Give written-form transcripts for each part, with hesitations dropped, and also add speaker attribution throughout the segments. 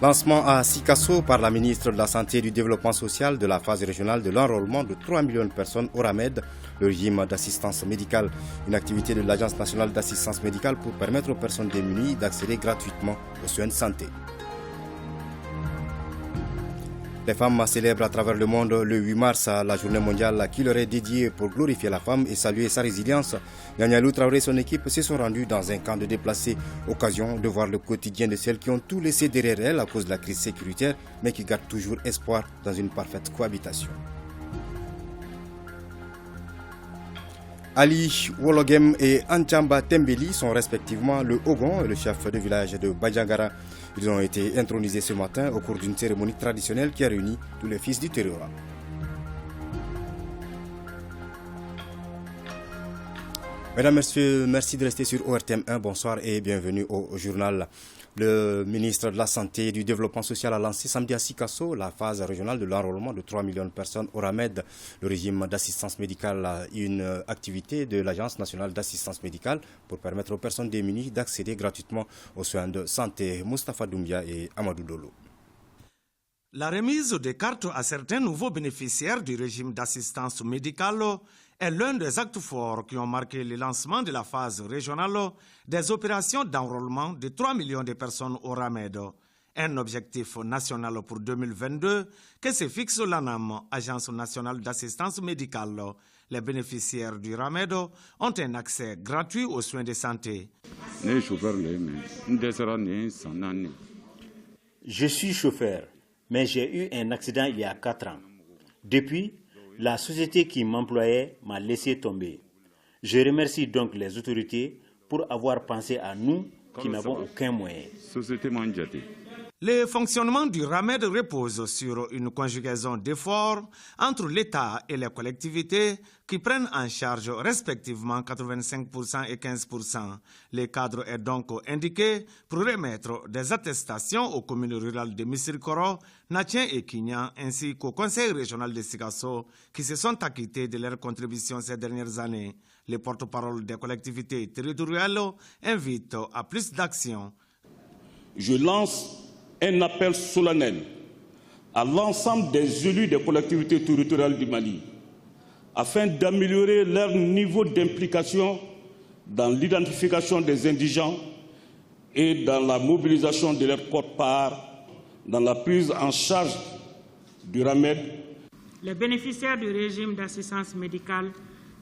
Speaker 1: Lancement à Sikasso par la ministre de la Santé et du Développement social de la phase régionale de l'enrôlement de 3 millions de personnes au RAMED, le régime d'assistance médicale, une activité de l'Agence nationale d'assistance médicale pour permettre aux personnes démunies d'accéder gratuitement aux soins de santé. Les femmes célèbrent à travers le monde le 8 mars la journée mondiale qui leur est dédiée pour glorifier la femme et saluer sa résilience. Nyanyalou Traoré et son équipe se sont rendus dans un camp de déplacés, occasion de voir le quotidien de celles qui ont tout laissé derrière elles à cause de la crise sécuritaire, mais qui gardent toujours espoir dans une parfaite cohabitation. Ali Wologem et Anchamba Tembeli sont respectivement le Ogon et le chef de village de Bajangara. Ils ont été intronisés ce matin au cours d'une cérémonie traditionnelle qui a réuni tous les fils du Terroir. Mesdames, Messieurs, merci de rester sur ORTM 1. Bonsoir et bienvenue au journal. Le ministre de la Santé et du Développement social a lancé samedi à Sikasso la phase régionale de l'enrôlement de 3 millions de personnes au RAMED, le régime d'assistance médicale, une activité de l'Agence nationale d'assistance médicale pour permettre aux personnes démunies d'accéder gratuitement aux soins de santé. Moustapha Doumbia et Amadou Dolo.
Speaker 2: La remise des cartes à certains nouveaux bénéficiaires du régime d'assistance médicale est l'un des actes forts qui ont marqué le lancement de la phase régionale des opérations d'enrôlement de 3 millions de personnes au RAMED. Un objectif national pour 2022 que se fixe l'ANAM, Agence nationale d'assistance médicale. Les bénéficiaires du RAMED ont un accès gratuit aux soins de santé.
Speaker 3: Je suis chauffeur, mais j'ai eu un accident il y a 4 ans. Depuis, la société qui m'employait m'a laissé tomber. Je remercie donc les autorités pour avoir pensé à nous qui n'avons aucun moyen.
Speaker 2: Le fonctionnement du RAMED repose sur une conjugaison d'efforts entre l'État et les collectivités qui prennent en charge respectivement 85% et 15%. Le cadre est donc indiqué pour remettre des attestations aux communes rurales de Missirikoro, Natien et Kignan, ainsi qu'au Conseil régional de Sikasso qui se sont acquittés de leurs contributions ces dernières années. Les porte-parole des collectivités territoriales invitent à plus d'actions.
Speaker 4: Je lance un appel solennel à l'ensemble des élus des collectivités territoriales du Mali afin d'améliorer leur niveau d'implication dans l'identification des indigents et dans la mobilisation de leur quote-part dans la prise en charge du RAMED.
Speaker 5: Les bénéficiaires du régime d'assistance médicale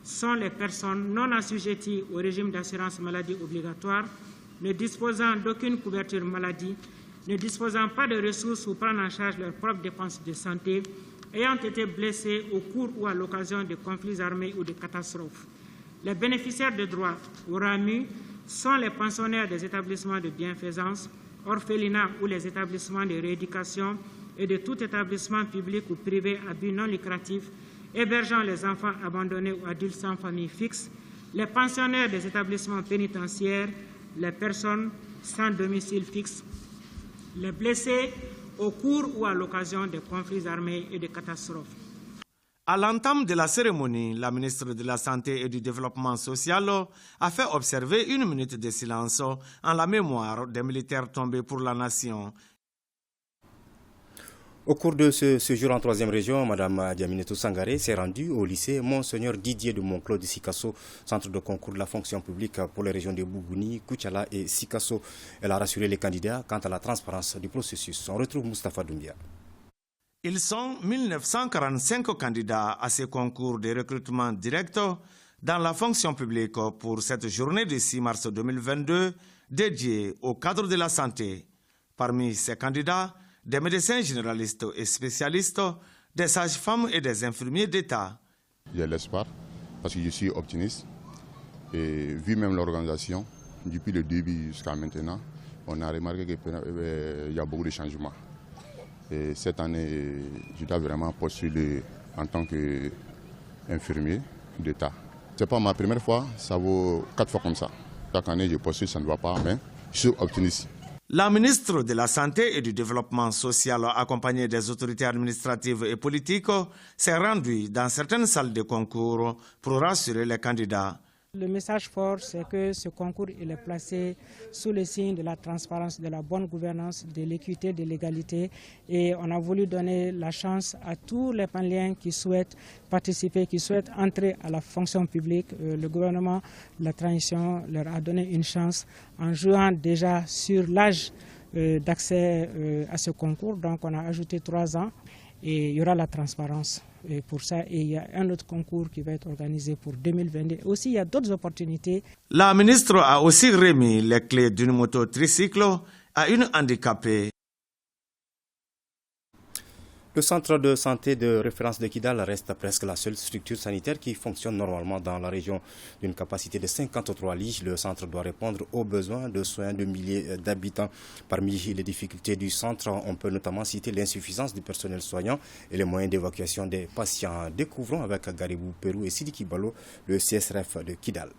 Speaker 5: sont les personnes non assujetties au régime d'assurance maladie obligatoire, ne disposant d'aucune couverture maladie, ne disposant pas de ressources pour prendre en charge leurs propres dépenses de santé, ayant été blessés au cours ou à l'occasion de conflits armés ou de catastrophes. Les bénéficiaires de droits au RAMU sont les pensionnaires des établissements de bienfaisance, orphelinats ou les établissements de rééducation et de tout établissement public ou privé à but non lucratif hébergeant les enfants abandonnés ou adultes sans famille fixe, les pensionnaires des établissements pénitentiaires, les personnes sans domicile fixe, les blessés au cours ou à l'occasion de conflits armés et de catastrophes.
Speaker 2: À l'entame de la cérémonie, la ministre de la Santé et du Développement social a fait observer 1 minute de silence en la mémoire des militaires tombés pour la nation.
Speaker 1: Au cours de ce séjour en 3e région, Mme Diaminetou Sangaré s'est rendue au lycée Monseigneur Didier de Monclos de Sikasso, centre de concours de la fonction publique pour les régions de Bougouni, Koutchala et Sikasso. Elle a rassuré les candidats quant à la transparence du processus. On retrouve Moustapha Doumbia.
Speaker 2: Ils sont 1945 candidats à ces concours de recrutement direct dans la fonction publique pour cette journée du 6 mars 2022 dédiée au cadre de la santé. Parmi ces candidats, des médecins généralistes et spécialistes, des sages-femmes et des infirmiers d'État.
Speaker 6: J'ai l'espoir parce que je suis optimiste et vu même l'organisation, depuis le début jusqu'à maintenant, on a remarqué qu'il y a beaucoup de changements. Et cette année, je dois vraiment postuler en tant qu'infirmier d'État. Ce n'est pas ma première fois, ça vaut 4 fois comme ça. Chaque année, je postule, ça ne va pas, mais je suis optimiste.
Speaker 2: La ministre de la Santé et du Développement social, accompagnée des autorités administratives et politiques, s'est rendue dans certaines salles de concours pour rassurer les candidats.
Speaker 5: Le message fort, c'est que ce concours il est placé sous le signe de la transparence, de la bonne gouvernance, de l'équité, de l'égalité. Et on a voulu donner la chance à tous les Maliens qui souhaitent participer, qui souhaitent entrer à la fonction publique. Le gouvernement, la transition leur a donné une chance en jouant déjà sur l'âge d'accès à ce concours. Donc on a ajouté 3 ans et il y aura la transparence. Et pour ça, il y a un autre concours qui va être organisé pour 2022. Aussi, il y a d'autres opportunités.
Speaker 2: La ministre a aussi remis les clés d'une moto tricycle à une handicapée.
Speaker 1: Le centre de santé de référence de Kidal reste presque la seule structure sanitaire qui fonctionne normalement dans la région. D'une capacité de 53 lits, le centre doit répondre aux besoins de soins de milliers d'habitants. Parmi les difficultés du centre, on peut notamment citer l'insuffisance du personnel soignant et les moyens d'évacuation des patients. Découvrons avec Garibou Perou et Sidiki Balo le CSRF de Kidal.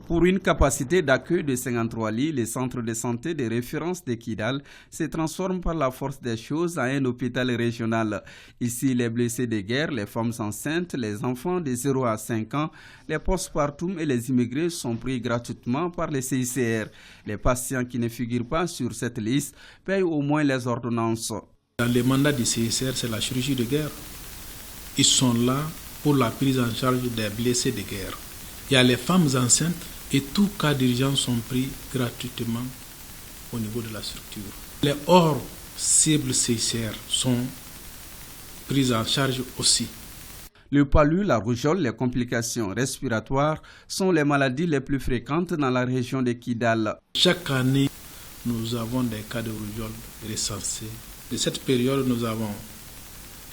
Speaker 7: Pour une capacité d'accueil de 53 lits, le centre de santé de référence de Kidal se transforme par la force des choses en un hôpital régional. Ici, les blessés de guerre, les femmes enceintes, les enfants de 0 à 5 ans, les postpartum et les immigrés sont pris gratuitement par les CICR. Les patients qui ne figurent pas sur cette liste payent au moins les ordonnances.
Speaker 8: Dans les mandats du CICR, c'est la chirurgie de guerre. Ils sont là pour la prise en charge des blessés de guerre. Il y a les femmes enceintes et tous cas d'urgence sont pris gratuitement au niveau de la structure. Les hors cibles CICR sont pris en charge aussi.
Speaker 7: Le palu, la rougeole, les complications respiratoires sont les maladies les plus fréquentes dans la région de Kidal.
Speaker 8: Chaque année, nous avons des cas de rougeole recensés. De cette période, nous avons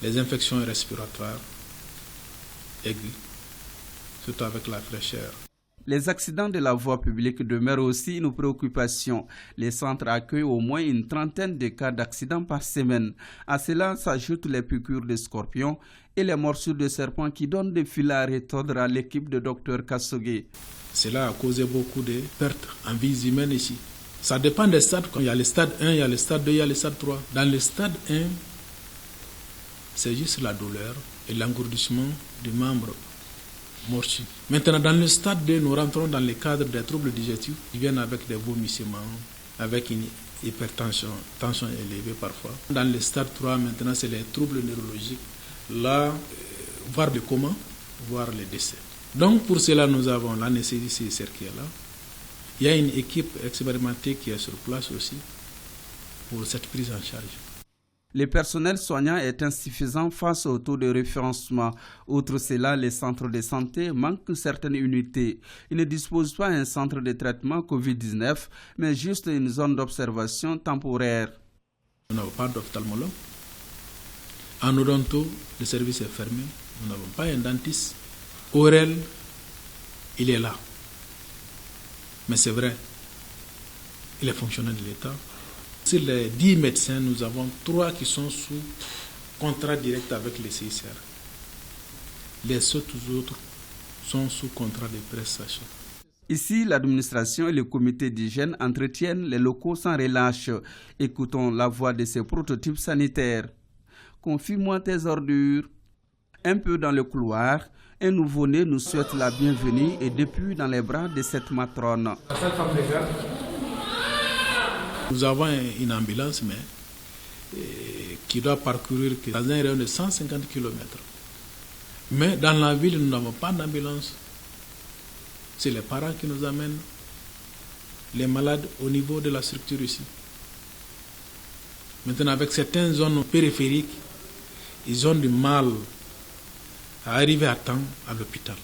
Speaker 8: les infections respiratoires aiguës, surtout avec la fraîcheur.
Speaker 7: Les accidents de la voie publique demeurent aussi une préoccupation. Les centres accueillent au moins une trentaine de cas d'accidents par semaine. À cela s'ajoutent les piqûres de scorpions et les morsures de serpents qui donnent des fils à retordre à l'équipe de Dr Kassogué.
Speaker 8: Cela a causé beaucoup de pertes en vies humaines ici. Ça dépend des stades. Il y a le stade 1, il y a le stade 2, il y a le stade 3. Dans le stade 1, c'est juste la douleur et l'engourdissement du membre mortu. Maintenant, dans le stade 2, nous rentrons dans le cadre des troubles digestifs qui viennent avec des vomissements, avec une hypertension, tension élevée parfois. Dans le stade 3, maintenant, c'est les troubles neurologiques. Là, voire le coma, voire le décès. Donc, pour cela, nous avons l'anesthésiste qui est là. Il y a une équipe expérimentée qui est sur place aussi pour cette prise en charge.
Speaker 7: Le personnel soignant est insuffisant face au taux de référencement. Outre cela, les centres de santé manquent certaines unités. Ils ne disposent pas d'un centre de traitement Covid-19, mais juste une zone d'observation temporaire.
Speaker 8: Nous n'avons pas d'ophtalmologue. En odonto, le service est fermé. Nous n'avons pas un dentiste. Aurel, il est là. Mais c'est vrai, il est fonctionnaire de l'État. Sur les 10 médecins, nous avons 3 qui sont sous contrat direct avec les CICR. Les autres sont sous contrat de prestation.
Speaker 7: Ici, l'administration et le comité d'hygiène entretiennent les locaux sans relâche. Écoutons la voix de ces prototypes sanitaires. Confie-moi tes ordures. Un peu dans le couloir, un nouveau-né nous souhaite la bienvenue et depuis dans les bras de cette matrone.
Speaker 8: Nous avons une ambulance, mais qui doit parcourir dans un rayon de 150 km. Mais dans la ville, nous n'avons pas d'ambulance. C'est les parents qui nous amènent les malades au niveau de la structure ici. Maintenant, avec certaines zones périphériques, ils ont du mal à arriver à temps à l'hôpital.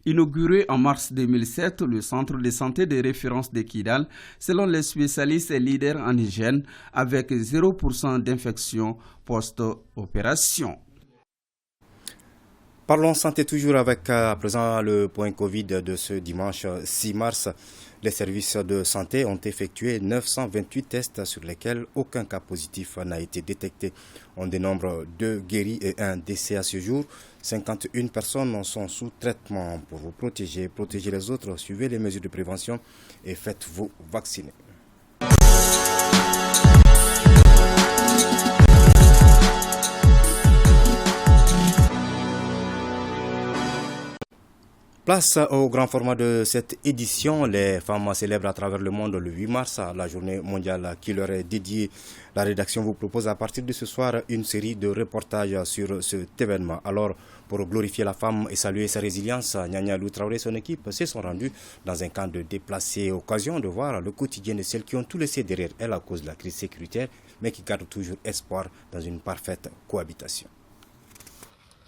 Speaker 7: Inauguré en mars 2007, le centre de santé de référence de Kidal, selon les spécialistes, est leader en hygiène avec 0% d'infection post-opération.
Speaker 1: Parlons santé toujours avec à présent le point Covid de ce dimanche 6 mars. Les services de santé ont effectué 928 tests sur lesquels aucun cas positif n'a été détecté. On dénombre 2 guéris et 1 décès à ce jour. 51 personnes sont sous traitement. Pour vous protéger les autres, suivez les mesures de prévention et faites-vous vacciner. Place au grand format de cette édition. Les femmes célèbrent à travers le monde le 8 mars, la journée mondiale qui leur est dédiée. La rédaction vous propose à partir de ce soir une série de reportages sur cet événement. Alors, pour glorifier la femme et saluer sa résilience, Nyanya Lou Traoré et son équipe se sont rendus dans un camp de déplacés, occasion de voir le quotidien de celles qui ont tout laissé derrière elles à cause de la crise sécuritaire, mais qui gardent toujours espoir dans une parfaite cohabitation.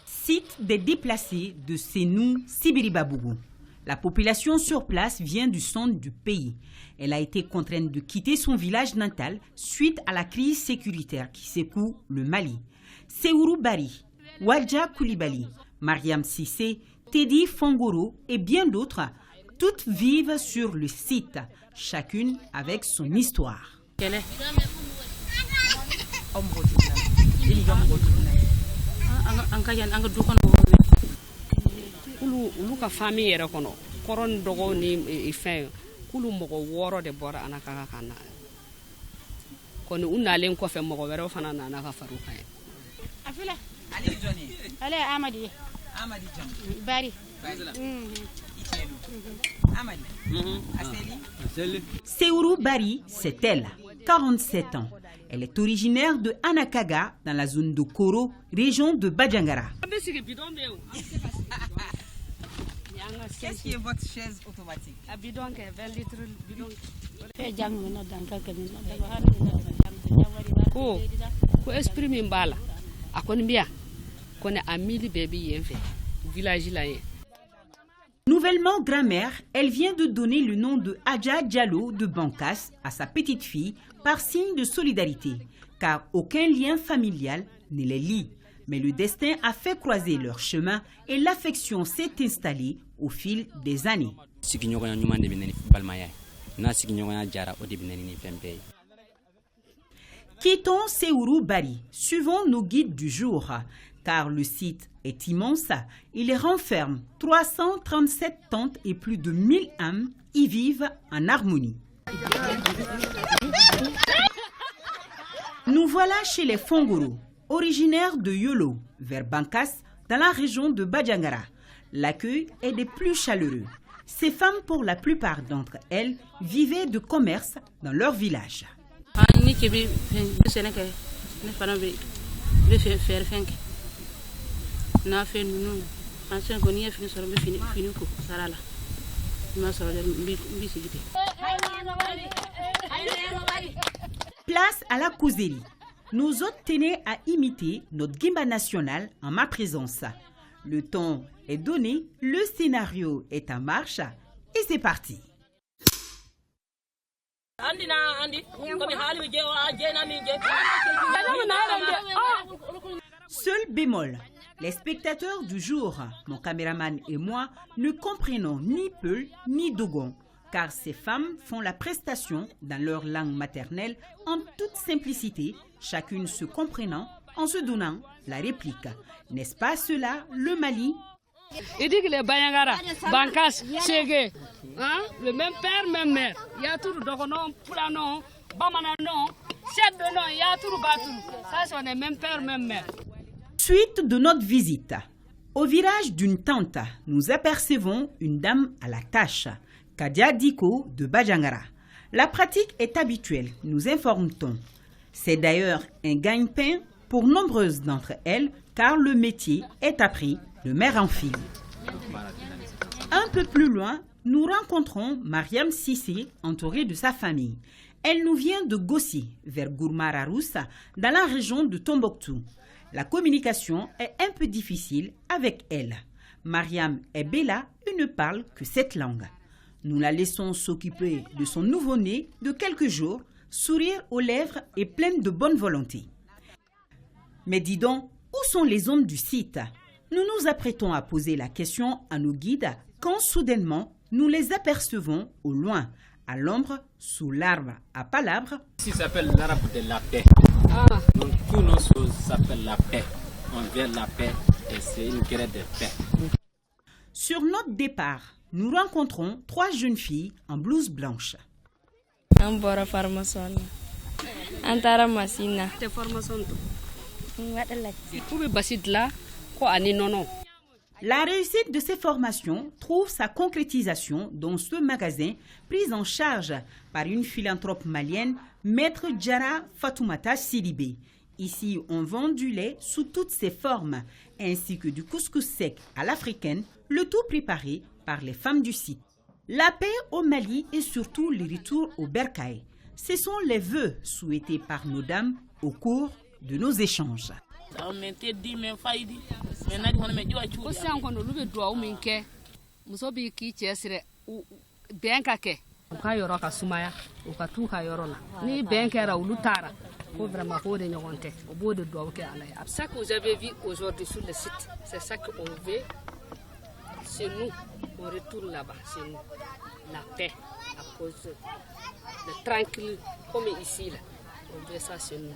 Speaker 9: Site des déplacés de Sénou, Sibiri-Babougou. La population sur place vient du centre du pays. Elle a été contrainte de quitter son village natal suite à la crise sécuritaire qui secoue le Mali. Seourou Bari, Wadja Koulibaly, Mariam Sissé, Teddy Fongoro et bien d'autres, toutes vivent sur le site, chacune avec son histoire.
Speaker 10: Ulu ka famille yɛrɛ kɔnɔ kɔrɔn dɔgɔ ni fɛn kulu mɔgɔ 6 de bɔra ana ka kana kɔni u nalen kɔfɛ mɔgɔ wɛrɛ fana nana ka faru kan afila ali joni ale amadi jam bari
Speaker 9: amadi aseli Seourou Bari, c'est elle, 47 ans. Elle est originaire de Anakaga, dans la zone de Koro, région de Badjangara.
Speaker 11: Qu'est-ce qui est votre chaise automatique?
Speaker 10: Un bidon qui est 20 litres. Bidon. Ko esprit min bala. Akoni bien. Kone amili baby yenfe. Village là.
Speaker 9: Nouvellement grand-mère, elle vient de donner le nom de Adja Diallo de Bankas à sa petite fille par signe de solidarité, car aucun lien familial ne les lie. Mais le destin a fait croiser leur chemin et l'affection s'est installée au fil des années. Quittons Seourou Bari, suivons nos guides du jour, car le site est immense. Il renferme 337 tentes et plus de 1000 âmes y vivent en harmonie. Nous voilà chez les Fongoro, originaires de Yolo, vers Bankas, dans la région de Badjangara. L'accueil est des plus chaleureux. Ces femmes, pour la plupart d'entre elles, vivaient de commerce dans leur village. Place à la causerie. Nos hôtes tenaient à imiter notre Gimba national en ma présence. Le ton est donné, le scénario est en marche et c'est parti. Seul bémol, les spectateurs du jour, mon caméraman et moi, ne comprenons ni Peul ni Dogon, car ces femmes font la prestation dans leur langue maternelle en toute simplicité, chacune se comprenant en se donnant la réplique. N'est-ce pas cela, le Mali?
Speaker 10: Il dit que les Bayangara, Bankas, Ségué, le même père, même mère. Il y a tout le Dogonon, Poulanon, Bamananon, Cheddonon, il y a tout le Batou. Ça, c'est le même père, même mère.
Speaker 9: Suite de notre visite. Au virage d'une tente, nous apercevons une dame à la tâche, Kadia Diko de Badjangara. La pratique est habituelle, nous informe-t-on. C'est d'ailleurs un gagne-pain pour nombreuses d'entre elles, car le métier est appris de mère en fille. Un peu plus loin, nous rencontrons Mariam Sissé, entourée de sa famille. Elle nous vient de Gossi, vers Gourmararoussa, dans la région de Tombouctou. La communication est un peu difficile avec elle. Mariam et Bella ne parlent que cette langue. Nous la laissons s'occuper de son nouveau-né de quelques jours, sourire aux lèvres et pleine de bonne volonté. Mais dis donc, où sont les hommes du site? Nous nous apprêtons à poser la question à nos guides quand soudainement nous les apercevons au loin, à l'ombre, sous l'arbre à palabres.
Speaker 12: Ici s'appelle l'arbre de la paix. Donc tous nos choses s'appellent la paix. On veut la paix et c'est une guerre de paix.
Speaker 9: Sur notre départ, nous rencontrons 3 jeunes filles en blouse blanche.
Speaker 13: Ambora formation. Antara masina.
Speaker 10: Te formation to. Ubi basit la ko ani nono.
Speaker 9: La réussite de ces formations trouve sa concrétisation dans ce magasin pris en charge par une philanthrope malienne, Maître Djara Fatoumata Sidibé. Ici, on vend du lait sous toutes ses formes, ainsi que du couscous sec à l'africaine, le tout préparé par les femmes du site. La paix au Mali et surtout le retour au Bercail. Ce sont les vœux souhaités par nos dames au cours de nos échanges.
Speaker 10: Ça que vous avez vu aujourd'hui sur le site, c'est ça qu'on veut. C'est nous, on retourne là-bas, c'est nous. La paix, à cause de tranquille, comme ici, là. On veut ça, c'est nous.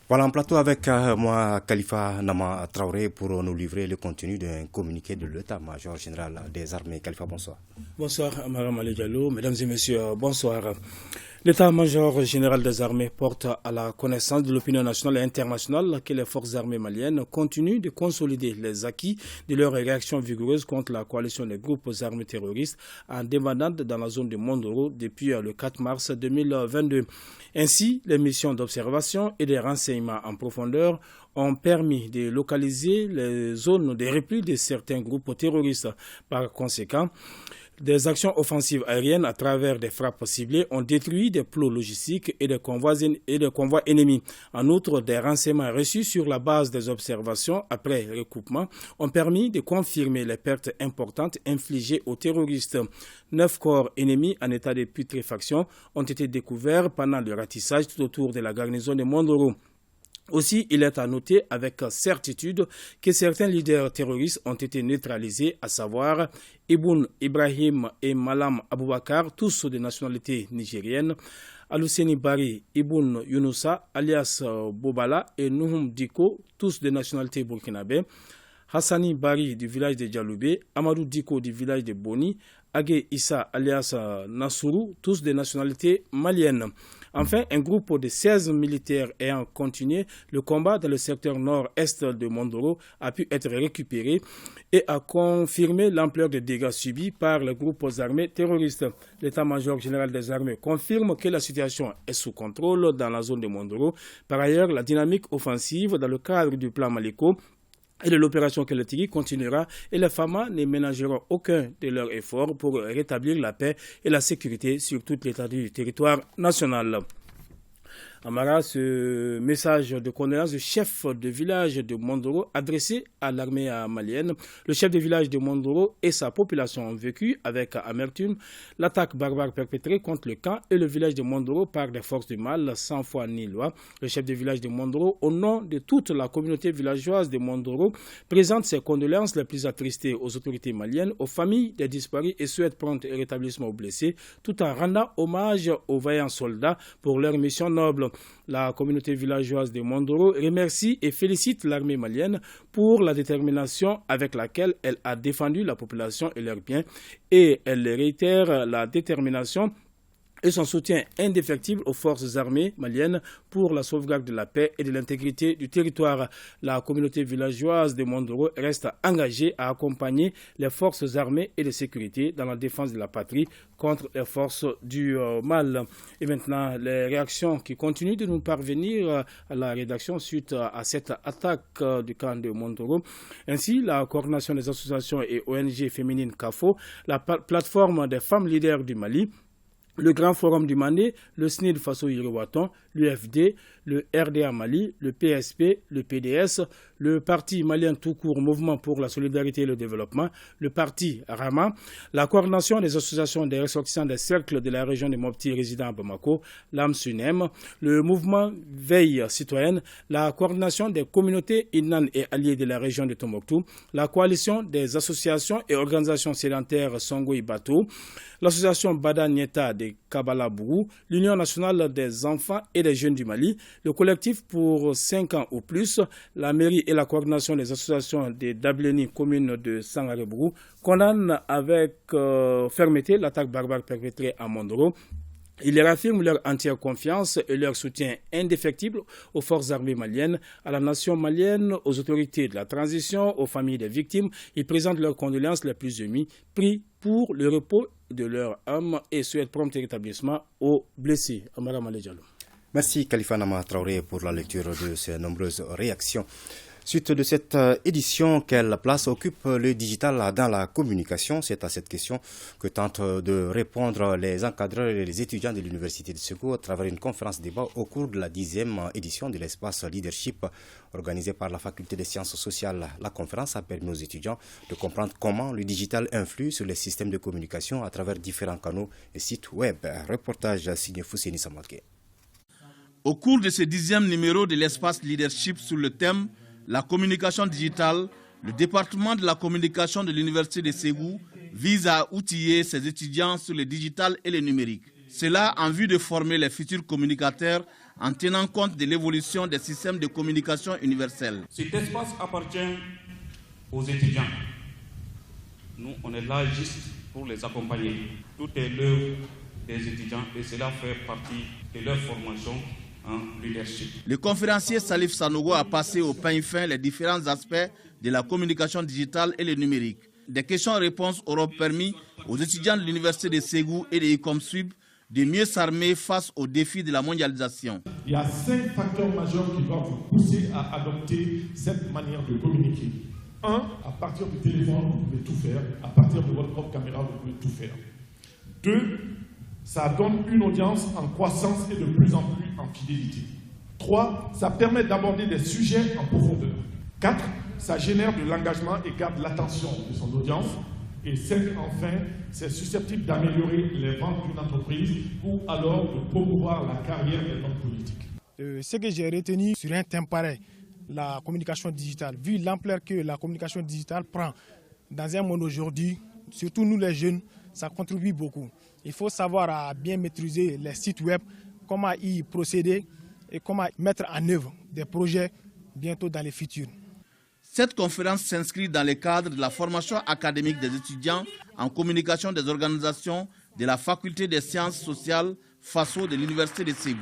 Speaker 1: Voilà, en plateau avec moi, Khalifa Nama Traoré, pour nous livrer le contenu d'un communiqué de l'état-major général des armées. Khalifa, bonsoir.
Speaker 14: Bonsoir, Amara Diallo. Mesdames et messieurs, bonsoir. L'état-major général des armées porte à la connaissance de l'opinion nationale et internationale que les forces armées maliennes continuent de consolider les acquis de leur réaction vigoureuse contre la coalition des groupes armés terroristes en débandade dans la zone de Mondoro depuis le 4 mars 2022. Ainsi, les missions d'observation et de renseignements en profondeur ont permis de localiser les zones de repli de certains groupes terroristes. Par conséquent, des actions offensives aériennes à travers des frappes ciblées ont détruit des plots logistiques et des convois ennemis. En outre, des renseignements reçus sur la base des observations après recoupement ont permis de confirmer les pertes importantes infligées aux terroristes. 9 corps ennemis en état de putréfaction ont été découverts pendant le ratissage tout autour de la garnison de Mondoro. Aussi, il est à noter avec certitude que certains leaders terroristes ont été neutralisés, à savoir Iboun Ibrahim et Malam Aboubakar, tous de nationalité nigérienne, Aluseni Bari, Iboun Younoussa, alias Bobala, et Nouhoum Diko, tous de nationalité burkinabé, Hassani Bari du village de Djaloubé, Amadou Diko du village de Boni, Agé Issa alias Nassourou, tous de nationalité malienne. Enfin, un groupe de 16 militaires ayant continué le combat dans le secteur nord-est de Mondoro a pu être récupéré et a confirmé l'ampleur des dégâts subis par les groupes armés terroristes. L'état-major général des armées confirme que la situation est sous contrôle dans la zone de Mondoro. Par ailleurs, la dynamique offensive dans le cadre du plan Maliko et de l'opération Keletigi continuera et les FAMA ne ménageront aucun de leurs efforts pour rétablir la paix et la sécurité sur toute l'étendue du territoire national. Amara, ce message de condoléances du chef de village de Mondoro adressé à l'armée malienne. Le chef de village de Mondoro et sa population ont vécu avec amertume l'attaque barbare perpétrée contre le camp et le village de Mondoro par des forces du mal sans foi ni loi. Le chef de village de Mondoro, au nom de toute la communauté villageoise de Mondoro, présente ses condoléances les plus attristées aux autorités maliennes, aux familles des disparus et souhaite prompt rétablissement aux blessés, tout en rendant hommage aux vaillants soldats pour leur mission noble. La communauté villageoise de Mondoro remercie et félicite l'armée malienne pour la détermination avec laquelle elle a défendu la population et leurs biens et elle réitère la détermination et son soutien indéfectible aux forces armées maliennes pour la sauvegarde de la paix et de l'intégrité du territoire. La communauté villageoise de Mondoro reste engagée à accompagner les forces armées et de sécurité dans la défense de la patrie contre les forces du mal. Et maintenant, les réactions qui continuent de nous parvenir à la rédaction suite à cette attaque du camp de Mondoro. Ainsi, la coordination des associations et ONG féminines CAFO, la plateforme des femmes leaders du Mali, le Grand Forum du Mané, le SNID Faso Yiriwaton, l'UFD, le RDA Mali, le PSP, le PDS, le Parti malien tout court Mouvement pour la solidarité et le développement, le Parti Rama, la coordination des associations des ressortissants des cercles de la région de Mopti résidant à Bamako, l'AMSUNEM, le mouvement Veille citoyenne, la coordination des communautés Innan et alliés de la région de Tombouctou, la coalition des associations et organisations sédentaires Songo Ibato, l'association Bada Nieta de Kabalabourou, l'Union nationale des enfants et des jeunes du Mali, le collectif pour 5 ans ou plus, la mairie et la coordination des associations des Dableni communes de Sangarebrou condamnent avec fermeté l'attaque barbare perpétrée à Mondoro Ils réaffirment leur entière confiance et leur soutien indéfectible aux forces armées maliennes, à la nation malienne, aux autorités de la transition, aux familles des victimes. Ils présentent leurs condoléances les plus émues, prient pour le repos de leur âme et souhaitent prompt rétablissement aux blessés. Amara Malé Diallo.
Speaker 1: Merci Khalifa Nama Traoré pour la lecture de ces nombreuses réactions. Suite de cette édition, quelle place occupe le digital dans la communication? C'est à cette question que tentent de répondre les encadreurs et les étudiants de l'Université de Ségou à travers une conférence débat au cours de la 10e édition de l'espace leadership organisée par la Faculté des sciences sociales. La conférence a permis aux étudiants de comprendre comment le digital influe sur les systèmes de communication à travers différents canaux et sites web. Reportage signé Fousseni Samadke.
Speaker 15: Au cours de ce 10e numéro de l'espace leadership sur le thème la communication digitale, le département de la communication de l'Université de Ségou vise à outiller ses étudiants sur le digital et le numérique. Cela en vue de former les futurs communicateurs en tenant compte de l'évolution des systèmes de communication universels.
Speaker 4: Cet espace appartient aux étudiants. Nous, on est là juste pour les accompagner. Tout est l'œuvre des étudiants et cela fait partie de leur formation.
Speaker 15: Le conférencier Salif Sanogo a passé au peigne fin les différents aspects de la communication digitale et le numérique. Des questions-réponses auront permis aux étudiants de l'Université de Ségou et de ICOMSUB de mieux s'armer face aux défis de la mondialisation.
Speaker 16: Il y a 5 facteurs majeurs qui doivent vous pousser à adopter cette manière de communiquer. 1. À partir du téléphone, vous pouvez tout faire. À partir de votre propre caméra, vous pouvez tout faire. 2. Ça donne une audience en croissance et de plus en plus en fidélité. 3. Ça permet d'aborder des sujets en profondeur. 4. Ça génère de l'engagement et garde l'attention de son audience. Et 5. Enfin, c'est susceptible d'améliorer les ventes d'une entreprise ou alors de promouvoir la carrière des hommes politiques.
Speaker 17: Ce que j'ai retenu sur un thème pareil, la communication digitale, vu l'ampleur que la communication digitale prend dans un monde aujourd'hui, surtout nous les jeunes, ça contribue beaucoup. Il faut savoir à bien maîtriser les sites web, comment y procéder et comment mettre en œuvre des projets bientôt dans les futurs.
Speaker 15: Cette conférence s'inscrit dans le cadre de la formation académique des étudiants en communication des organisations de la Faculté des sciences sociales FASO de l'Université de Ségou.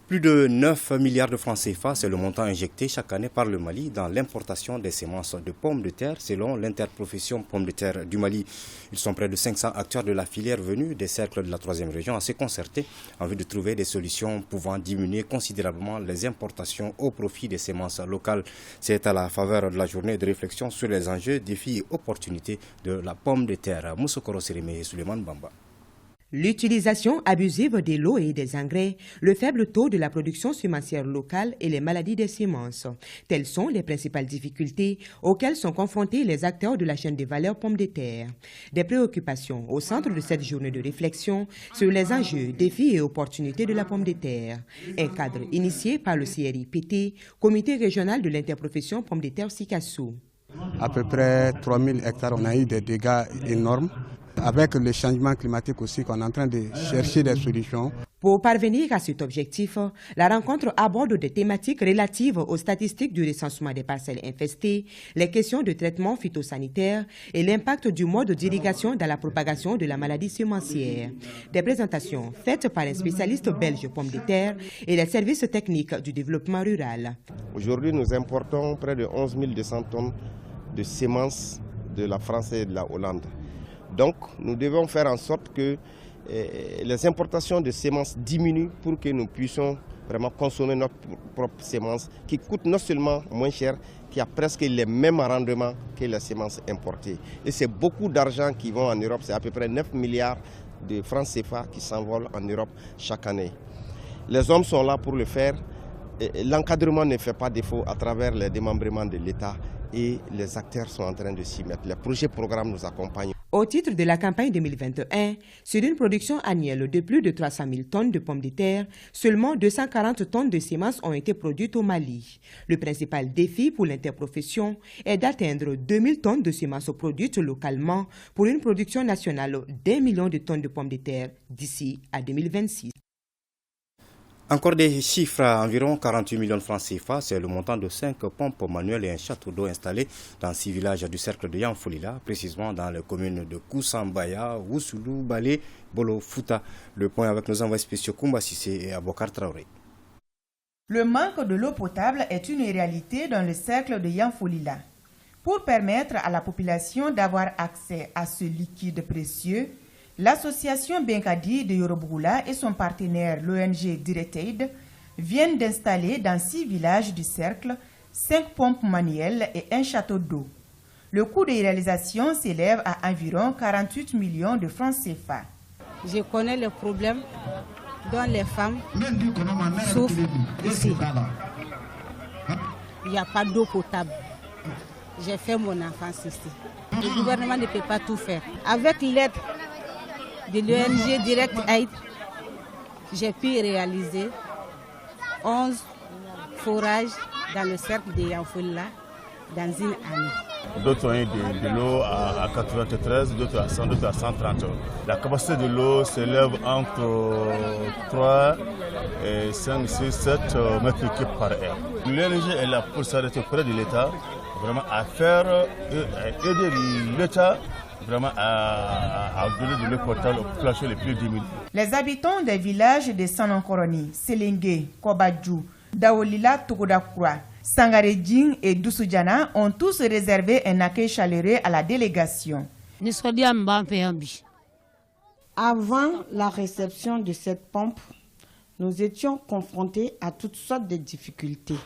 Speaker 1: Plus de 9 milliards de francs CFA, c'est le montant injecté chaque année par le Mali dans l'importation des semences de pommes de terre selon l'interprofession pommes de terre du Mali. Ils sont près de 500 acteurs de la filière venus des cercles de la 3e région à se concerter en vue de trouver des solutions pouvant diminuer considérablement les importations au profit des semences locales. C'est à la faveur de la journée de réflexion sur les enjeux, défis et opportunités de la pomme de terre. Moussokoro Sereme et Suleiman Bamba.
Speaker 18: L'utilisation abusive des lots et des engrais, le faible taux de la production semencière locale et les maladies des semences. Telles sont les principales difficultés auxquelles sont confrontés les acteurs de la chaîne de valeur pommes de terre. Des préoccupations au centre de cette journée de réflexion sur les enjeux, défis et opportunités de la pomme de terre. Un cadre initié par le CRIPT, Comité régional de l'interprofession pommes de terre Sikassou.
Speaker 19: À peu près 3000 hectares, on a eu des dégâts énormes. Avec le changement climatique aussi, qu'on est en train de chercher des solutions.
Speaker 18: Pour parvenir à cet objectif, la rencontre aborde des thématiques relatives aux statistiques du recensement des parcelles infestées, les questions de traitement phytosanitaire et l'impact du mode d'irrigation dans la propagation de la maladie semencière. Des présentations faites par un spécialiste belge pommes de terre et les services techniques du développement rural.
Speaker 20: Aujourd'hui, nous importons près de 11 200 tonnes de semences de la France et de la Hollande. Donc, nous devons faire en sorte que les importations de semences diminuent pour que nous puissions vraiment consommer notre propre semence qui coûte non seulement moins cher, qui a presque les mêmes rendements que les semences importées. Et c'est beaucoup d'argent qui vont en Europe, c'est à peu près 9 milliards de francs CFA qui s'envolent en Europe chaque année. Les hommes sont là pour le faire. L'encadrement ne fait pas défaut à travers les démembrements de l'État et les acteurs sont en train de s'y mettre. Les projets programmes nous accompagnent.
Speaker 18: Au titre de la campagne 2021, sur une production annuelle de plus de 300 000 tonnes de pommes de terre, seulement 240 tonnes de semences ont été produites au Mali. Le principal défi pour l'interprofession est d'atteindre 2000 tonnes de semences produites localement pour une production nationale d'1 million de tonnes de pommes de terre d'ici à 2026.
Speaker 1: Encore des chiffres, environ 48 millions de francs CFA, c'est le montant de 5 pompes manuelles et un château d'eau installé dans 6 villages du cercle de Yanfolila, précisément dans les communes de Koussambaya, Wousoulou, Balé, Bolo, Fouta. Le point avec nos envoyés spéciaux Koumba Sissé et Abokar Traoré.
Speaker 21: Le manque de l'eau potable est une réalité dans le cercle de Yanfolila. Pour permettre à la population d'avoir accès à ce liquide précieux, l'association Benkadi de Yoroboula et son partenaire l'ONG DirectAid viennent d'installer dans 6 villages du cercle 5 pompes manuelles et un château d'eau. Le coût de réalisation s'élève à environ 48 millions de francs CFA.
Speaker 22: Je connais le problème dont les femmes souffrent ici. Il n'y a pas d'eau potable. J'ai fait mon enfance ici. Le gouvernement ne peut pas tout faire. Avec l'aide de l'ONG DirectAid, j'ai pu réaliser 11 forages dans le cercle de Yanfolila dans une année.
Speaker 23: D'autres ont eu de l'eau à 93, d'autres à 100, d'autres à 130. La capacité de l'eau s'élève entre 3 et 5, 6, 7 mètres cubes par heure. L'ONG est là pour s'arrêter auprès de l'État, vraiment à faire aider l'État vraiment à donner de l'eau potable aux populations les plus démunies.
Speaker 21: Les habitants des villages de Sanonkoroni, Selengue, Kobadjou, Daolila, Togodakura, Sangaredjing et Dousoudjana ont tous réservé un accueil chaleureux à la délégation.
Speaker 22: Avant la réception de cette pompe, nous étions confrontés à toutes sortes de difficultés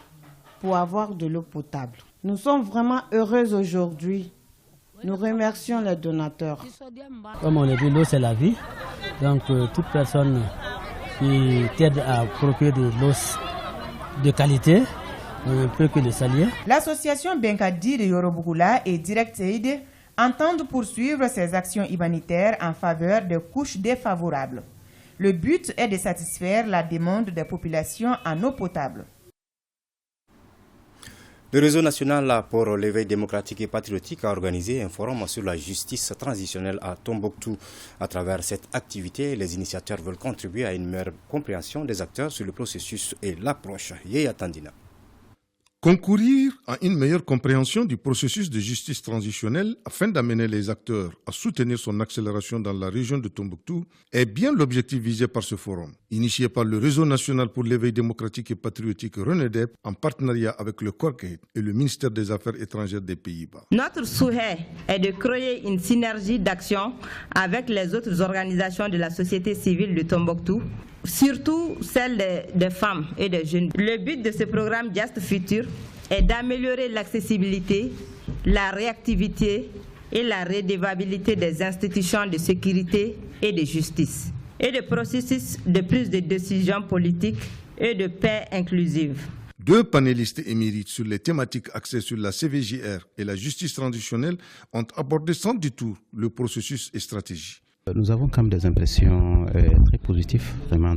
Speaker 22: pour avoir de l'eau potable. Nous sommes vraiment heureux aujourd'hui. Nous remercions les donateurs.
Speaker 24: Comme on l'a dit, l'eau c'est la vie. Donc toute personne qui t'aide à procurer de l'eau de qualité, on ne peut que le saluer.
Speaker 21: L'association Benkadi de Yoroboula et DirectAid entendent poursuivre ses actions humanitaires en faveur des couches défavorables. Le but est de satisfaire la demande des populations en eau potable.
Speaker 1: Le réseau national pour l'éveil démocratique et patriotique a organisé un forum sur la justice transitionnelle à Tombouctou. À travers cette activité, les initiateurs veulent contribuer à une meilleure compréhension des acteurs sur le processus et l'approche. Yeya Tandina.
Speaker 25: Concourir à une meilleure compréhension du processus de justice transitionnelle afin d'amener les acteurs à soutenir son accélération dans la région de Tombouctou est bien l'objectif visé par ce forum. Initié par le Réseau national pour l'éveil démocratique et patriotique RENEDEP en partenariat avec le CORCAID et le ministère des Affaires étrangères des Pays-Bas.
Speaker 26: Notre souhait est de créer une synergie d'action avec les autres organisations de la société civile de Tombouctou, surtout celles des femmes et des jeunes. Le but de ce programme Just Future est d'améliorer l'accessibilité, la réactivité et la redevabilité des institutions de sécurité et de justice et des processus de prise de décision politique et de paix inclusive.
Speaker 25: 2 panélistes émérites sur les thématiques axées sur la CVJR et la justice transitionnelle ont abordé sans détour le processus et stratégie.
Speaker 27: Nous avons quand même des impressions très positives, vraiment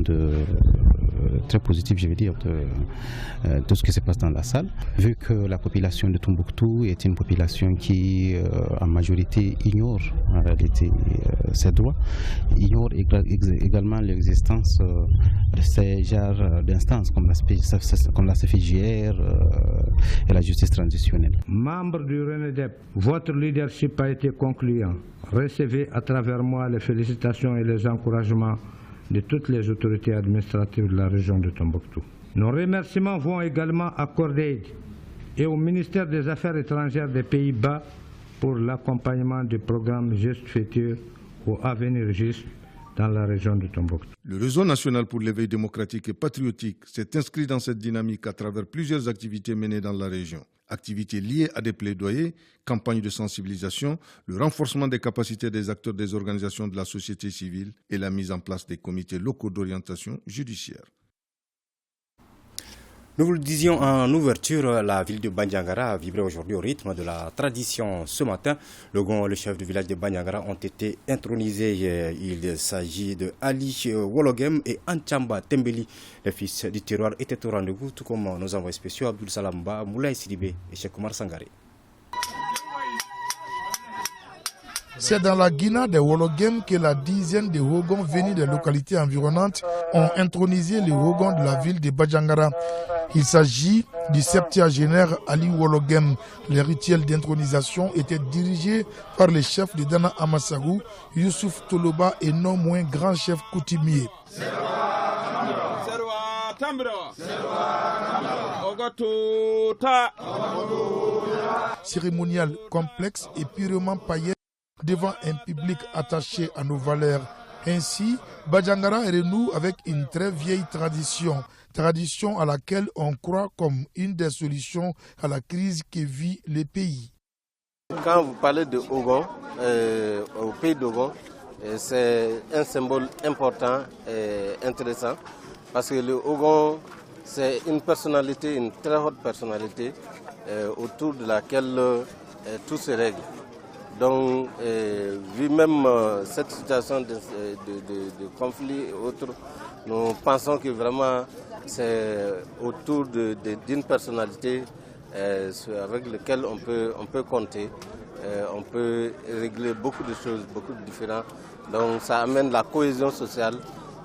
Speaker 27: très positives, je veux dire, de ce qui se passe dans la salle. Vu que la population de Tombouctou est une population qui, en majorité, ignore en réalité ses droits, ignore également l'existence de ces genres d'instances comme la CVJR et la justice transitionnelle.
Speaker 28: Membre du RENEDEP, votre leadership a été concluant. Recevez à travers moi les félicitations et les encouragements de toutes les autorités administratives de la région de Tombouctou. Nos remerciements vont également à CORCAID et au ministère des Affaires étrangères des Pays-Bas pour l'accompagnement du programme Just Future ou Avenir Juste dans la région de Tombouctou.
Speaker 25: Le Réseau national pour l'éveil démocratique et patriotique s'est inscrit dans cette dynamique à travers plusieurs activités menées dans la région. Activités liées à des plaidoyers, campagnes de sensibilisation, le renforcement des capacités des acteurs des organisations de la société civile et la mise en place des comités locaux d'orientation judiciaire.
Speaker 1: Nous vous le disions en ouverture, la ville de Bandiagara a vibré aujourd'hui au rythme de la tradition. Ce matin, le Gon et le chef du village de Bandiagara ont été intronisés. Il s'agit de Ali Wologem et Anchamba Tembeli. Les fils du terroir étaient au rendez-vous, tout comme nos envoyés spéciaux Abdul Salamba, Moulay Sidibé et Cheikh Omar Sangaré.
Speaker 29: C'est dans la Guina des Wologem que la dizaine de Wogons venus des localités environnantes
Speaker 2: ont intronisé le Ogon de la ville de Bajangara. Il s'agit du septuagénaire Ali Wologem. Les rituels d'intronisation étaient dirigés par les chefs de Dana Amassagu, Youssouf Toloba et non moins grand chef coutumier. Cérémonial complexe et purement païen devant un public attaché à nos valeurs. Ainsi, Bajangara renoue avec une très vieille tradition à laquelle on croit comme une des solutions à la crise que vit le pays.
Speaker 20: Quand vous parlez de Ogon, au pays d'Ogon, c'est un symbole important et intéressant parce que le Ogon, c'est une personnalité, une très haute personnalité autour de laquelle tout se règle. Donc, vu même cette situation de conflit et autres, nous pensons que vraiment c'est autour d'une personnalité avec laquelle on peut compter. On peut régler beaucoup de choses, beaucoup de différents. Donc ça amène la cohésion sociale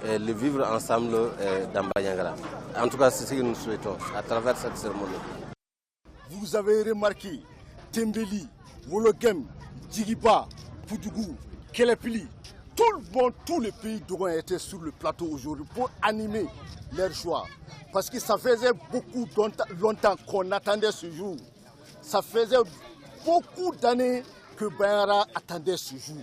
Speaker 20: et le vivre ensemble dans Bajangara. En tout cas, c'est ce que nous souhaitons à travers cette cérémonie.
Speaker 3: Vous avez remarqué, Tembeli, Wologem, Djigiba, Poudougou, Kelepili, tout le monde, tous les pays d'Ogon étaient sur le plateau aujourd'hui pour animer leur choix. Parce que ça faisait beaucoup longtemps qu'on attendait ce jour. Ça faisait beaucoup d'années que Bajangara attendait ce jour.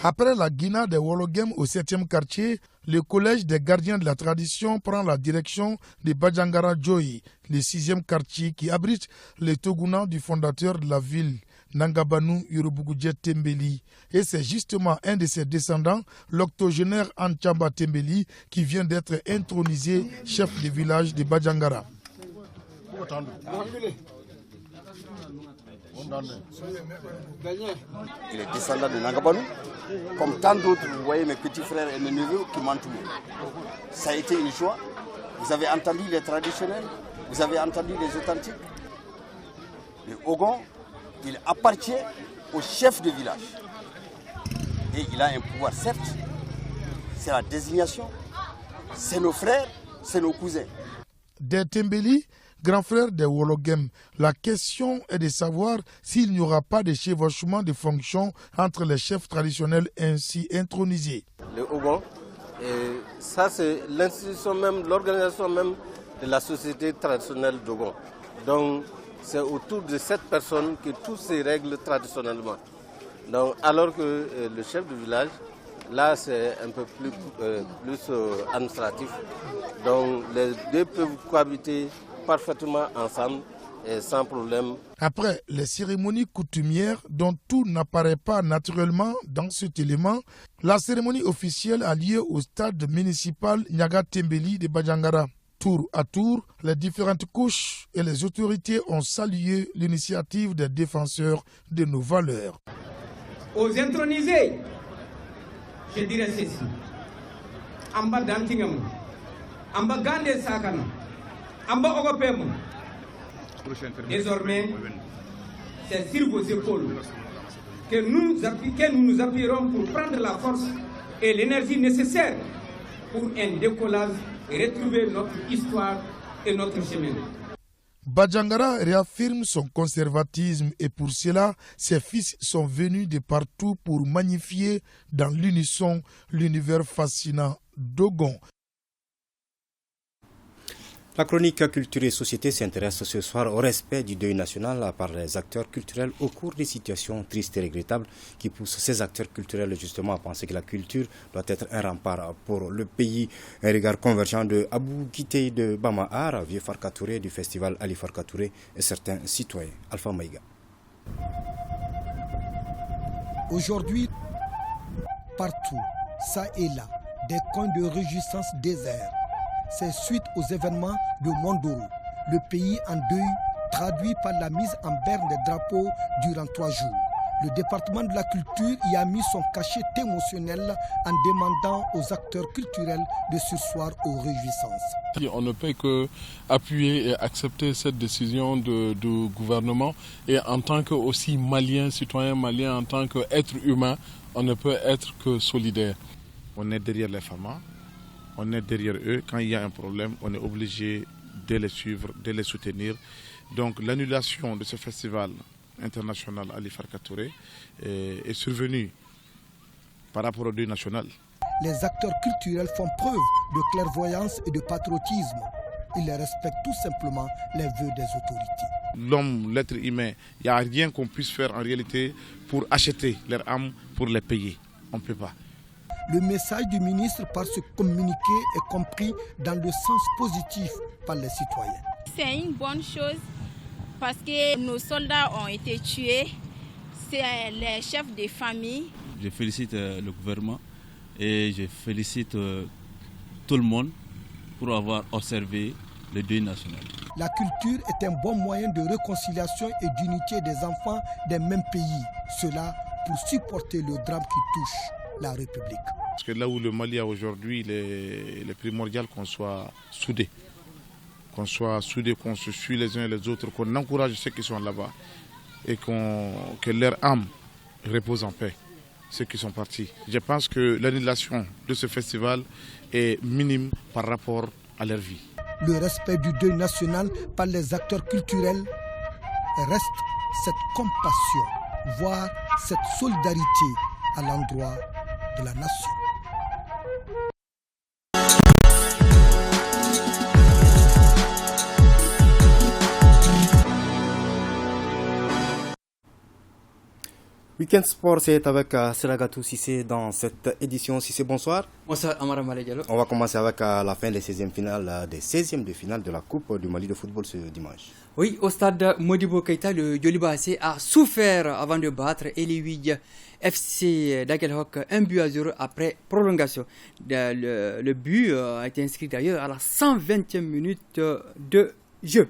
Speaker 2: Après la Guina des Wologem au 7e quartier, le collège des gardiens de la tradition prend la direction de Bajangara Joyi, le 6e quartier qui abrite les Toguna du fondateur de la ville, Nangabanu Yorubugudje Tembeli. Et c'est justement un de ses descendants, l'octogénaire Anchamba Tembeli, qui vient d'être intronisé chef de village de Bajangara.
Speaker 3: Il est descendant de Nangabanu. Comme tant d'autres, vous voyez mes petits frères et mes neveux qui m'entourent. Ça a été une joie. Vous avez entendu les traditionnels, vous avez entendu les authentiques. Le Ogon, il appartient au chef de village. Et il a un pouvoir, certes, c'est la désignation, c'est nos frères, c'est nos cousins.
Speaker 2: Des Tembeli, grand frère des Wologem, la question est de savoir s'il n'y aura pas de chevauchement de fonctions entre les chefs traditionnels ainsi intronisés.
Speaker 20: Le Ogon, ça c'est l'institution même, l'organisation même de la société traditionnelle d'Ogon. Donc c'est autour de cette personne que tout se règle traditionnellement. Donc, alors que le chef de village, là c'est un peu plus administratif. Donc les deux peuvent cohabiter parfaitement ensemble et sans problème.
Speaker 2: Après les cérémonies coutumières dont tout n'apparaît pas naturellement dans cet élément, la cérémonie officielle a lieu au stade municipal Nyaga Tembeli de Bajangara. Tour à tour, les différentes couches et les autorités ont salué l'initiative des défenseurs de nos valeurs.
Speaker 5: Aux intronisés, je dirais ceci. Amba Dantingam, Amba Gande Sakana, Amba Ogopem. Désormais, c'est sur vos épaules que nous nous appuierons pour prendre la force et l'énergie nécessaires pour un décollage et retrouver notre histoire et notre chemin.
Speaker 2: Bajangara réaffirme son conservatisme et pour cela, ses fils sont venus de partout pour magnifier dans l'unisson l'univers fascinant d'Ogon.
Speaker 1: La chronique Culture et Société s'intéresse ce soir au respect du deuil national par les acteurs culturels au cours des situations tristes et regrettables qui poussent ces acteurs culturels justement à penser que la culture doit être un rempart pour le pays. Un regard convergent de Abou Guité de Bamahar, vieux Farka Touré du festival Ali Farka Touré et certains citoyens. Alpha Maïga.
Speaker 6: Aujourd'hui, partout, ça et là, des coins de résistance déserts. C'est suite aux événements de Mondoro, le pays en deuil traduit par la mise en berne des drapeaux durant 3 jours. Le département de la culture y a mis son cachet émotionnel en demandant aux acteurs culturels de surseoir aux réjouissances.
Speaker 7: On ne peut que appuyer et accepter cette décision du gouvernement et en tant que aussi malien, citoyen malien, en tant qu'être humain, on ne peut être que solidaire. on est derrière les FAMA, on est derrière eux. Quand il y a un problème, on est obligé de les suivre, de les soutenir. Donc l'annulation de ce festival international Ali Farka Touré est survenue par rapport au deuil national.
Speaker 6: Les acteurs culturels font preuve de clairvoyance et de patriotisme. Ils respectent tout simplement les vœux des autorités.
Speaker 7: L'homme, l'être humain, il n'y a rien qu'on puisse faire en réalité pour acheter leur âme, pour les payer. On ne peut pas.
Speaker 6: Le message du ministre par ce communiqué est compris dans le sens positif par les citoyens.
Speaker 4: C'est une bonne chose parce que nos soldats ont été tués. C'est les chefs de famille.
Speaker 8: Je félicite le gouvernement et je félicite tout le monde pour avoir observé le deuil national.
Speaker 6: La culture est un bon moyen de réconciliation et d'unité des enfants des mêmes pays. Cela pour supporter le drame qui touche la République.
Speaker 7: Parce que là où le Mali est aujourd'hui, il est primordial qu'on soit soudés. Qu'on soit soudés, qu'on se suit les uns et les autres, qu'on encourage ceux qui sont là-bas et que leur âme repose en paix, ceux qui sont partis. Je pense que l'annulation de ce festival est minime par rapport à leur vie.
Speaker 6: Le respect du deuil national par les acteurs culturels reste cette compassion, voire cette solidarité à l'endroit de la nation.
Speaker 1: Weekend Sport, c'est avec Seragatou Sissé dans cette édition. Sissé, bonsoir.
Speaker 9: Bonsoir, Amara Malé Diallo.
Speaker 1: On va commencer avec la fin des 16e de finale de la Coupe du Mali de football ce dimanche.
Speaker 9: Oui, au stade Modibo Keïta, le Djoliba AC a souffert avant de battre Eliwij FC d'Agelhok 1-0 après prolongation. Le but a été inscrit d'ailleurs à la 120e minute de jeu.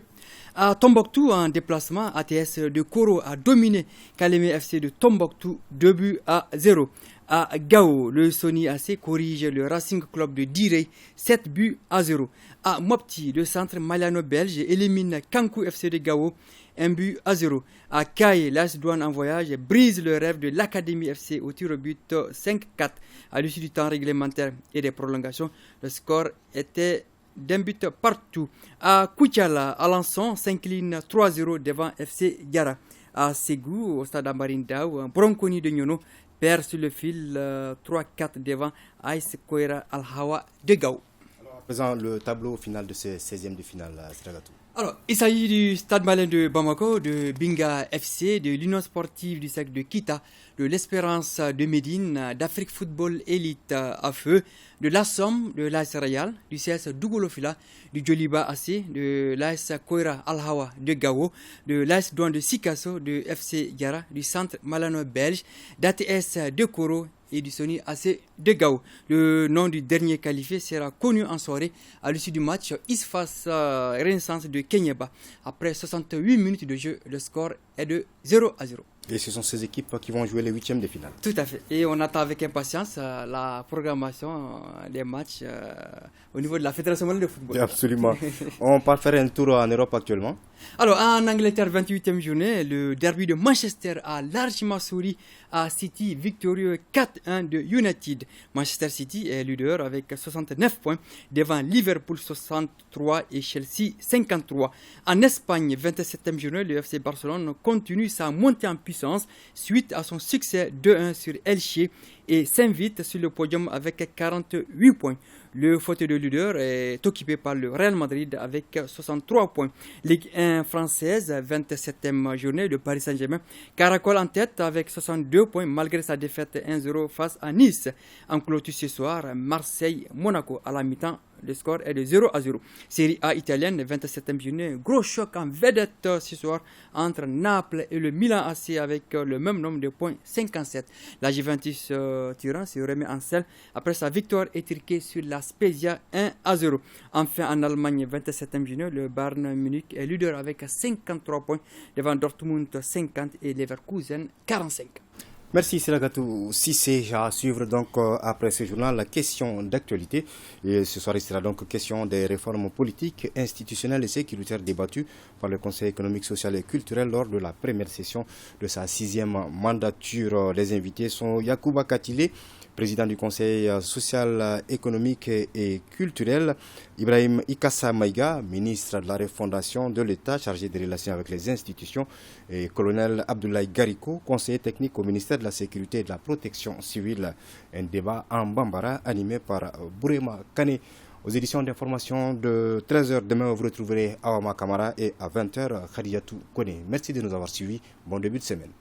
Speaker 9: À Tombouctou, en déplacement, ATS de Koro a dominé Kaleme FC de Tombouctou 2-0. À Gao, le Sony AC corrige le Racing Club de Direy 7-0. À Mopti, le centre maliano-belge élimine Kankou FC de Gao 1-0. À Kaye, l'AS Douane en voyage brise le rêve de l'Académie FC au tir au but 5-4. À l'issue du temps réglementaire et des prolongations, le score était d'un but partout. À Koutiala, Alençon s'incline 3-0 devant FC Gara. À Ségou, au stade Ambarindao, Bronconi de Nyono perd sur le fil 3-4 devant Aïs Koira Al-Hawa de Gao.
Speaker 1: À présent, le tableau final de ce 16e de finale, Seragatou.
Speaker 9: Alors, il s'agit du Stade Malien de Bamako, de Binga FC, de l'Union Sportive du Cercle de Kita, de l'Espérance de Médine, d'Afrique Football Elite à Feu, de l'Assom, de l'AS Royal, du CS Dougolofila, du Djoliba AC, de l'AS Koira Al-Hawa de Gao, de l'AS Douane de Sikasso, de FC Gara, du Centre Malano-Belge, d'ATS de Koro et du Sony AC de Gao. Le nom du dernier qualifié sera connu en soirée à l'issue du match Isfas Renaissance de Kenyeba. Après 68 minutes de jeu, le score est de 0-0.
Speaker 1: Et ce sont ces équipes qui vont jouer les 8e de finale.
Speaker 9: Tout à fait. Et on attend avec impatience la programmation des matchs au niveau de la Fédération malienne de football.
Speaker 1: Absolument. On part faire un tour en Europe actuellement.
Speaker 9: Alors, en Angleterre, 28e journée, le derby de Manchester a largement souri à City, victorieux 4-1 de United. Manchester City est leader avec 69 points devant Liverpool 63 et Chelsea 53. En Espagne, 27e journée, le FC Barcelone continue sa montée en puissance suite à son succès 2-1 sur Elche et s'invite sur le podium avec 48 points. Le fauteuil de leader est occupé par le Real Madrid avec 63 points. Ligue 1 française, 27e journée, le Paris Saint-Germain caracole en tête avec 62 points malgré sa défaite 1-0 face à Nice. En clôture ce soir, Marseille-Monaco à la mi-temps. Le score est de 0-0. Série A italienne, 27e journée. Gros choc en vedette ce soir entre Naples et le Milan AC avec le même nombre de points, 57. La Juventus Turin se remet en selle après sa victoire étriquée sur la Spezia 1-0. Enfin, en Allemagne, 27e journée, le Bayern Munich est leader avec 53 points devant Dortmund 50 et Leverkusen 45.
Speaker 1: Merci Seragatou Sissé. À suivre donc après ce journal la question d'actualité. Et ce soir il sera donc question des réformes politiques, institutionnelles et sécuritaires débattues par le Conseil économique, social et culturel lors de la première session de sa 6e mandature. Les invités sont Yacouba Katile, président du Conseil social, économique et culturel, Ibrahim Ikassa Maïga, ministre de la refondation de l'État chargé des relations avec les institutions, et colonel Abdoulaye Gariko, conseiller technique au ministère de la Sécurité et de la Protection civile. Un débat en Bambara animé par Bourema Kane. Aux éditions d'information de 13h demain, vous retrouverez Awama Kamara et à 20h, Khadijatou Kone. Merci de nous avoir suivis. Bon début de semaine.